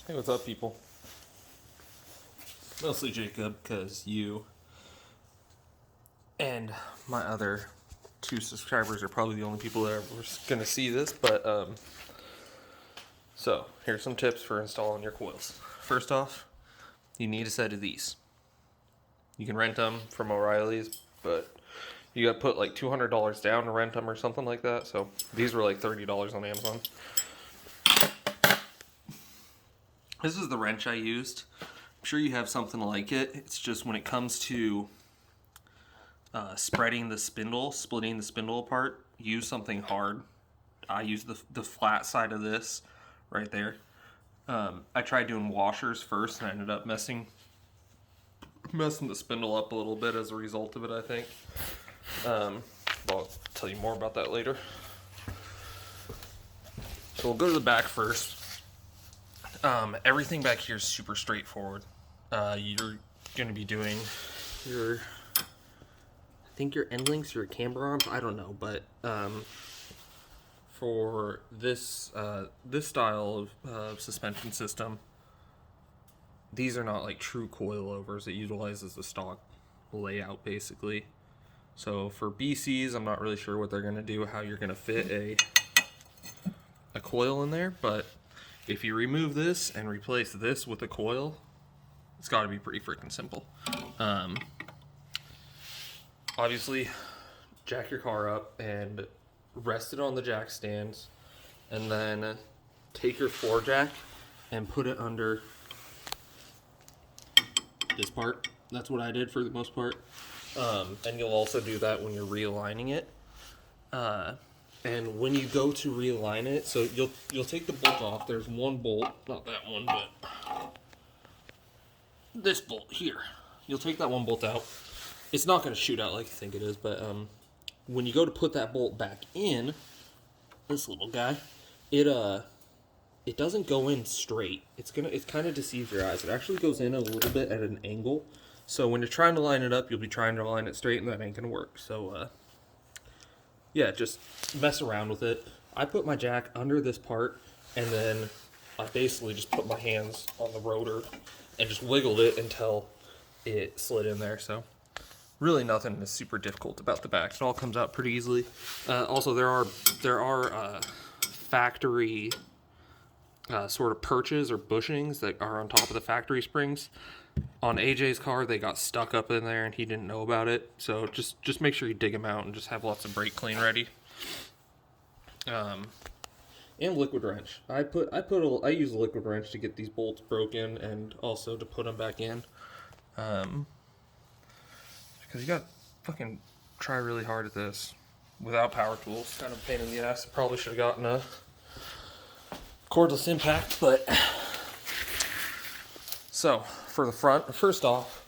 Hey, what's up, people? Mostly Jacob, because you and my other 2 subscribers are probably the only people that are going to see this. So here's some tips for installing your coils. First off, you need a set of these. You can rent them from O'Reilly's, but you got to put like $200 down to rent them or something like that. So these were like $30 on Amazon. This is the wrench I used. I'm sure you have something like it. It's just when it comes to splitting the spindle apart, use something hard. I use the flat side of this right there. I tried doing washers first and I ended up messing the spindle up a little bit as a result of it, I think. I'll tell you more about that later. So we'll go to the back first. Everything back here is super straightforward. You're going to be doing your end links, your camber arms, I don't know, but for this style of suspension system, these are not like true coilovers. It utilizes the stock layout basically. So for BCs, I'm not really sure what they're going to do, how you're going to fit a coil in there, but if you remove this and replace this with a coil, it's got to be pretty freaking simple. Obviously, jack your car up and rest it on the jack stands, and then take your floor jack and put it under this part. That's what I did for the most part. And you'll also do that when you're realigning it. And when you go to realign it, so you'll take the bolt off. There's one bolt, not that one, but this bolt here. You'll take that one bolt out. It's not going to shoot out like you think it is, but when you go to put that bolt back in, this little guy, it doesn't go in straight. It kind of deceives your eyes. It actually goes in a little bit at an angle. So when you're trying to line it up, you'll be trying to line it straight, and that ain't going to work. So yeah, just mess around with it. I put my jack under this part, and then I basically just put my hands on the rotor and just wiggled it until it slid in there. So really nothing is super difficult about the back. It all comes out pretty easily. Also, there are factory sort of perches or bushings that are on top of the factory springs. On AJ's car, they got stuck up in there and he didn't know about it. So just make sure you dig them out and just have lots of brake clean ready. And liquid wrench. I use a liquid wrench to get these bolts broken and also to put them back in. Because you got to fucking try really hard at this without power tools. Kind of a pain in the ass. Probably should have gotten a cordless impact, but so for the front, first off,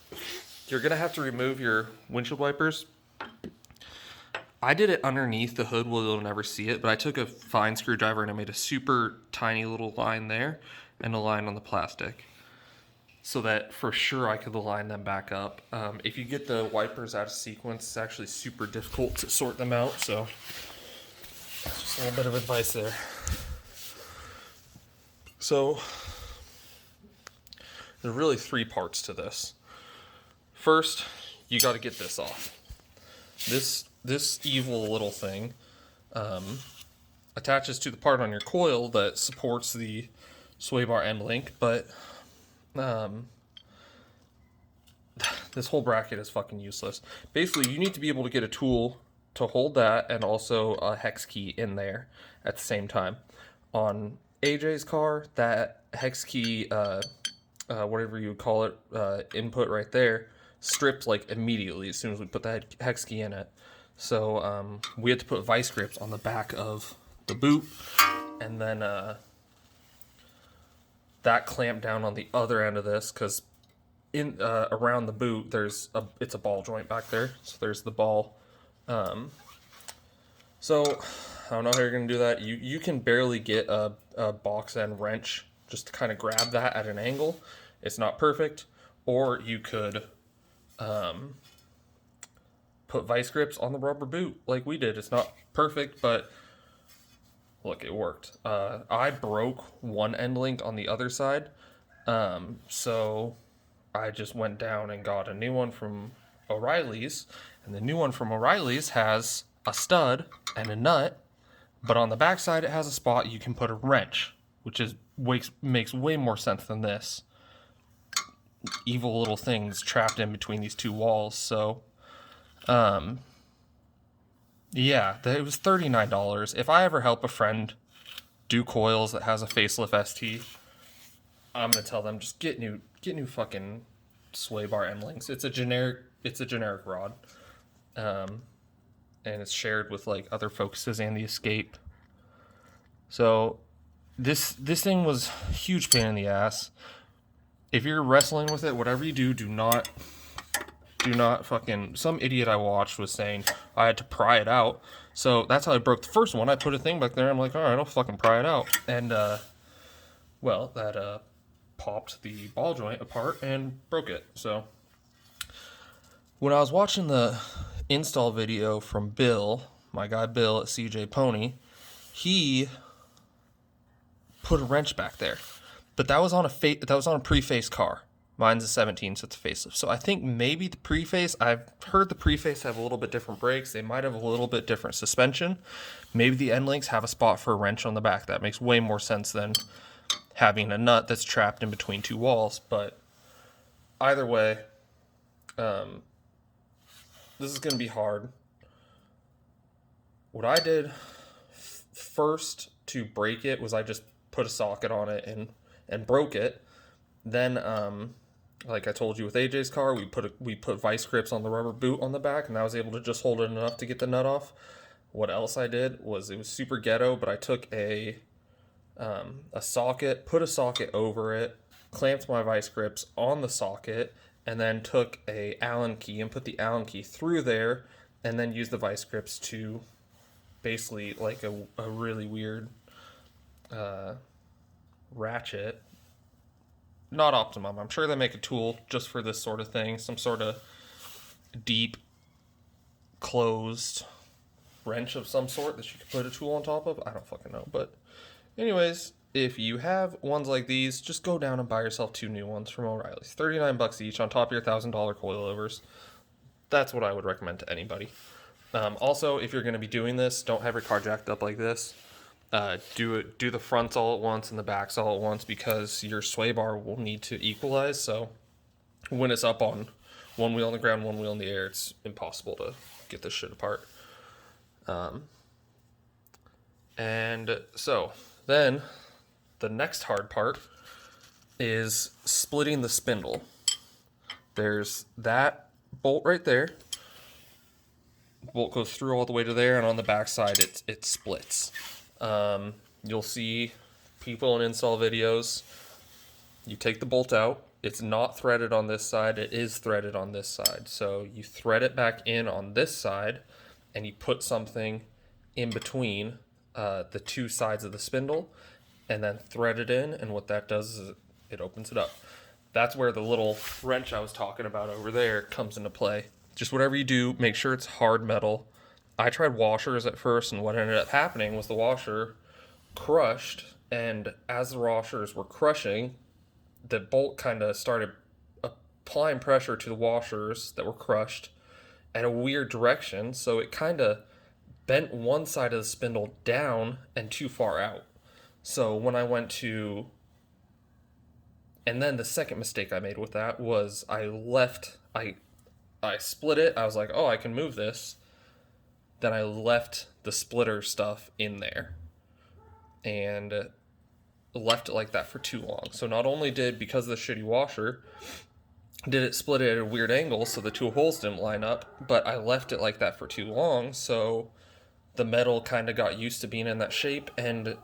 you're gonna have to remove your windshield wipers. I did it underneath the hood where you'll never see it, but I took a fine screwdriver and I made a super tiny little line there and a line on the plastic so that for sure I could line them back up. If you get the wipers out of sequence, it's actually super difficult to sort them out, so just a little bit of advice there. So there's really 3 parts to this. First, you got to get this off. This evil little thing attaches to the part on your coil that supports the sway bar end link, but this whole bracket is fucking useless. Basically, you need to be able to get a tool to hold that and also a hex key in there at the same time. On AJ's car, that hex key, whatever you would call it, input right there, stripped like immediately as soon as we put that hex key in it. So we had to put vice grips on the back of the boot, and then that clamped down on the other end of this because in around the boot it's a ball joint back there. So there's the ball. So I don't know how you're gonna do that. You can barely get a box end wrench just to kind of grab that at an angle. It's not perfect. Or you could put vice grips on the rubber boot like we did. It's not perfect, but look, it worked. I broke one end link on the other side, So I just went down and got a new one from O'Reilly's, and the new one from O'Reilly's has a stud and a nut, but on the backside it has a spot you can put a wrench, which is makes way more sense than this evil little things trapped in between these two walls. So, yeah, it was $39. If I ever help a friend do coils that has a facelift ST, I'm gonna tell them just get new fucking sway bar end links. It's a generic rod, and it's shared with like other focuses and the Escape. So this thing was a huge pain in the ass. If you're wrestling with it, whatever you do, do not fucking. Some idiot I watched was saying I had to pry it out. So that's how I broke the first one. I put a thing back there. I'm like, all right, I'll fucking pry it out. And well, that popped the ball joint apart and broke it. So when I was watching the install video from Bill, my guy Bill at CJ Pony, he put a wrench back there. But that was on a pre-face car. Mine's a 17, so it's a facelift. So I think maybe the pre-face, I've heard the pre-face have a little bit different brakes. They might have a little bit different suspension. Maybe the end links have a spot for a wrench on the back. That makes way more sense than having a nut that's trapped in between two walls. But either way, this is going to be hard. What I did first to break it was I just put a socket on it and broke it. Then, like I told you with AJ's car, we put vice grips on the rubber boot on the back, and I was able to just hold it enough to get the nut off. What else I did was, it was super ghetto, but I took a socket, put a socket over it, clamped my vice grips on the socket, and then took a Allen key and put the Allen key through there, and then used the vice grips to basically like a really weird ratchet. Not optimum. I'm sure they make a tool just for this sort of thing. Some sort of deep closed wrench of some sort that you could put a tool on top of. I don't fucking know. But anyways, if you have ones like these, just go down and buy yourself 2 new ones from O'Reilly's. $39 each on top of your $1,000 coilovers. That's what I would recommend to anybody. Also, if you're going to be doing this, don't have your car jacked up like this. Do the fronts all at once and the backs all at once, because your sway bar will need to equalize. So when it's up on one wheel on the ground, one wheel in the air, it's impossible to get this shit apart. And so then the next hard part is splitting the spindle. There's that bolt right there. Bolt goes through all the way to there, and on the back side it splits. You'll see people in install videos, you take the bolt out, it's not threaded on this side, it is threaded on this side. So you thread it back in on this side, and you put something in between the two sides of the spindle, and then thread it in, and what that does is it opens it up. That's where the little wrench I was talking about over there comes into play. Just whatever you do, make sure it's hard metal. I tried washers at first, and what ended up happening was the washer crushed, and as the washers were crushing, the bolt kind of started applying pressure to the washers that were crushed at a weird direction, so it kind of bent one side of the spindle down and too far out. So when I went to... And then the second mistake I made with that was I split it. I was like, oh, I can move this. Then I left the splitter stuff in there and left it like that for too long. So not only because of the shitty washer, did it split it at a weird angle so the two holes didn't line up, but I left it like that for too long, so the metal kind of got used to being in that shape, and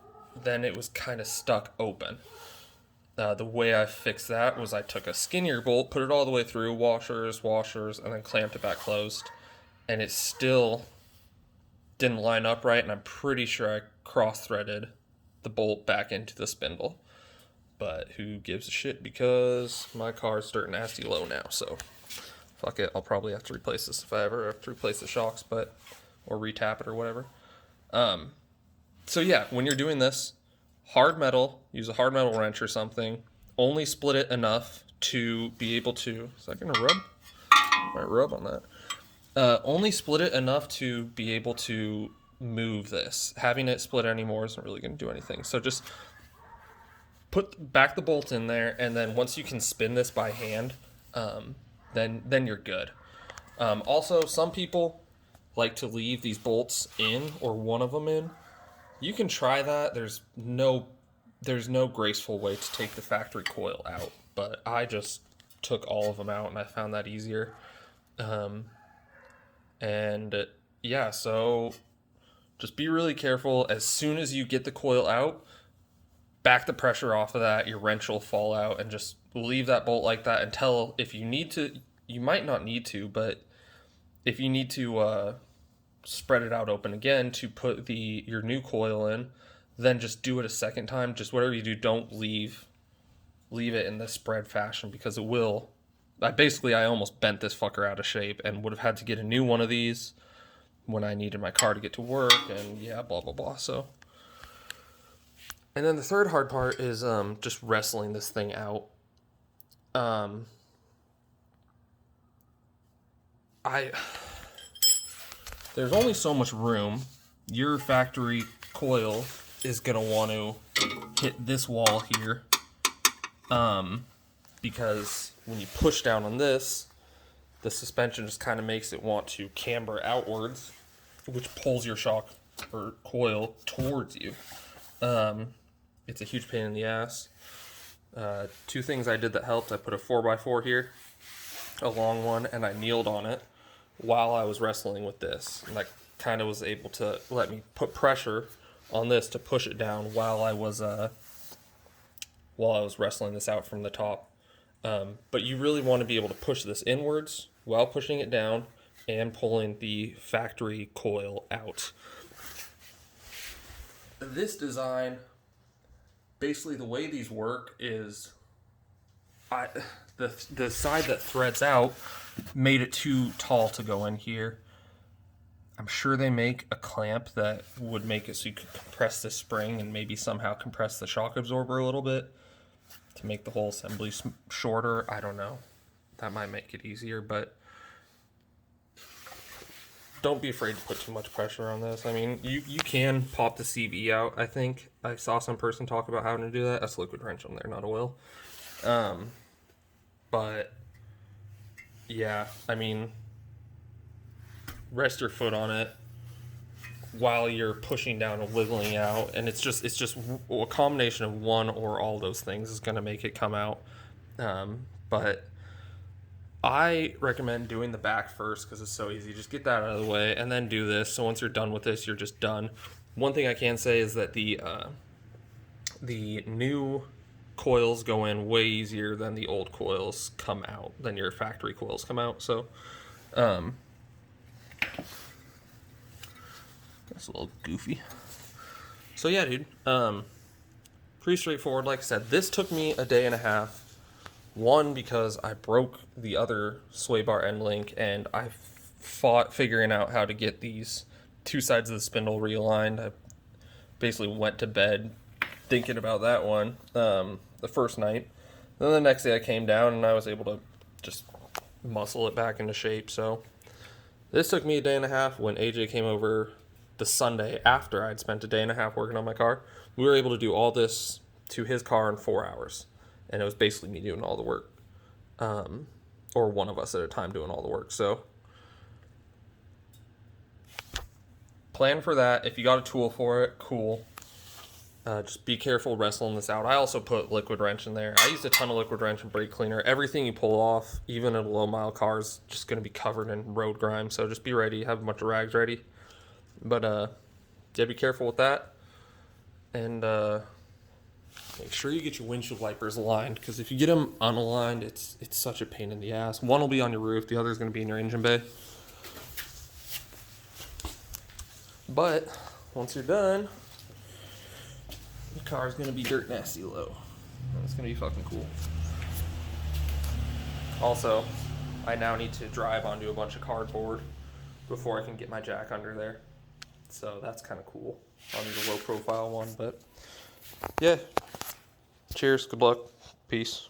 then it was kind of stuck open. The way I fixed that was I took a skinnier bolt, put it all the way through, washers, and then clamped it back closed, and it still didn't line up right, and I'm pretty sure I cross-threaded the bolt back into the spindle. But who gives a shit, because my car's dirt nasty low now, so fuck it. I'll probably have to replace this if I ever have to replace the shocks, or retap it or whatever. So yeah, when you're doing this, hard metal, use a hard metal wrench or something, only split it enough to be able to, is that going to rub? Might rub on that. Only split it enough to be able to move this. Having it split anymore isn't really going to do anything. So just put back the bolt in there, and then once you can spin this by hand, then you're good. Also, some people like to leave these bolts in, or one of them in. You can try that. There's no graceful way to take the factory coil out, but I just took all of them out, and I found that easier. Yeah, so just be really careful. As soon as you get the coil out, back the pressure off of that, your wrench will fall out, and just leave that bolt like that until, if you need to, you might not need to, but if you need to spread it out open again to put your new coil in, then just do it a second time. Just whatever you do, don't leave it in this spread fashion, because it will. I almost bent this fucker out of shape and would have had to get a new one of these when I needed my car to get to work, and yeah, blah blah blah. So, and then the third hard part is just wrestling this thing out. There's only so much room. Your factory coil is gonna want to hit this wall here, because when you push down on this, the suspension just kind of makes it want to camber outwards, which pulls your shock or coil towards you. It's a huge pain in the ass. Two things I did that helped: I put a 4x4 here, a long one, and I kneeled on it while I was wrestling with this, and that kind of was able to let me put pressure on this to push it down while I was wrestling this out from the top. But you really want to be able to push this inwards while pushing it down and pulling the factory coil out. This design, basically the way these work is, the side that threads out made it too tall to go in here. I'm sure they make a clamp that would make it so you could compress the spring and maybe somehow compress the shock absorber a little bit to make the whole assembly shorter. I don't know. That might make it easier, but don't be afraid to put too much pressure on this. I mean, you can pop the CV out, I think. I saw some person talk about having to do that. That's liquid wrench on there, not oil. But yeah, I mean, rest your foot on it while you're pushing down and wiggling out, and it's just a combination of one or all those things is going to make it come out. But I recommend doing the back first because it's so easy. Just get that out of the way and then do this. So once you're done with this, you're just done. One thing I can say is that the new coils go in way easier than the old coils come out, than your factory coils come out. So that's a little goofy. So yeah, dude, pretty straightforward. Like I said, this took me a day and a half. One, because I broke the other sway bar end link, and I fought figuring out how to get these two sides of the spindle realigned. I basically went to bed thinking about that one the first night. Then the next day I came down and I was able to just muscle it back into shape. So this took me a day and a half. When AJ came over the Sunday after I'd spent a day and a half working on my car, we were able to do all this to his car in 4 hours. And it was basically me doing all the work, or one of us at a time doing all the work. So plan for that. If you got a tool for it, cool. Just be careful wrestling this out. I also put liquid wrench in there. I used a ton of liquid wrench and brake cleaner. Everything you pull off, even in a low mile car, is just going to be covered in road grime. So just be ready. Have a bunch of rags ready. But yeah, be careful with that. And make sure you get your windshield wipers aligned, because if you get them unaligned, it's such a pain in the ass. One will be on your roof. The other is going to be in your engine bay. But once you're done, the car is going to be dirt nasty low. It's going to be fucking cool. Also, I now need to drive onto a bunch of cardboard before I can get my jack under there. So that's kind of cool. I'll need a low profile one, but yeah. Cheers. Good luck. Peace.